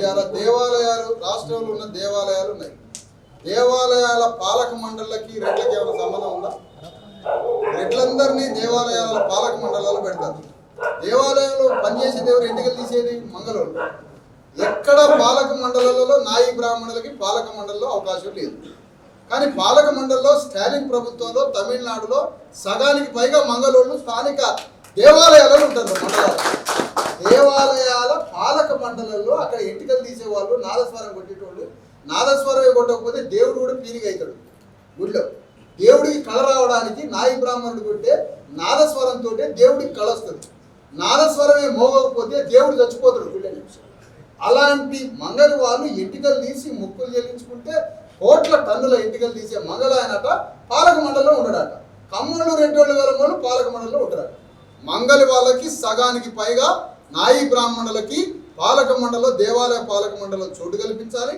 ఇవాళ దేవాలయాలు రాష్ట్రంలో ఉన్న దేవాలయాలు ఉన్నాయి. దేవాలయాల పాలక మండళ్ళకి రెడ్లకి ఏమైనా సంబంధం ఉందా? రెడ్లందరినీ దేవాలయాల పాలక మండలాలు పెడతారు. దేవాలయంలో పనిచేసే దేవుడు ఎంటికలు తీసేది మంగళూరు. ఎక్కడ పాలక మండలాలలో నాయి బ్రాహ్మణులకి పాలక మండలిలో అవకాశం లేదు. కానీ పాలక మండలిలో స్టాలిన్ ప్రభుత్వంలో తమిళనాడులో సగానికి పైగా మంగళూరులు స్థానిక దేవాలయాలలో ఉంటారు. మండలాలు దేవాలయాల పాలక మండలంలో అక్కడ ఎంటికలు తీసేవాళ్ళు, నాదస్వరం కొట్టేటోళ్ళు. నాదస్వరం కొట్టకపోతే దేవుడు కూడా పీరిగా అవుతాడు. గుడిలో దేవుడికి కళ రావడానికి నాయి బ్రాహ్మణుడు కొట్టే నాదస్వరంతో దేవుడికి కళ వస్తుంది. నాదస్వరమే మోగకపోతే దేవుడు చచ్చిపోతాడు గుళ్ళని. అలాంటి మంగళ వాళ్ళు ఎంటికలు తీసి ముక్కులు చెల్లించుకుంటే కోట్ల టన్నుల ఎంటికలు తీసే మంగళ ఆయనట పాలక మండలిలో ఉండడట. కమ్మళ్ళు రెడ్డోళ్ళు వాళ్ళు పాలక మండలిలో ఉంటారట. మంగళ వాళ్ళకి సగానికి పైగా నాయి బ్రాహ్మణులకి పాలక మండలిలో దేవాలయ పాలక మండలిలో చోటు కల్పించాలి.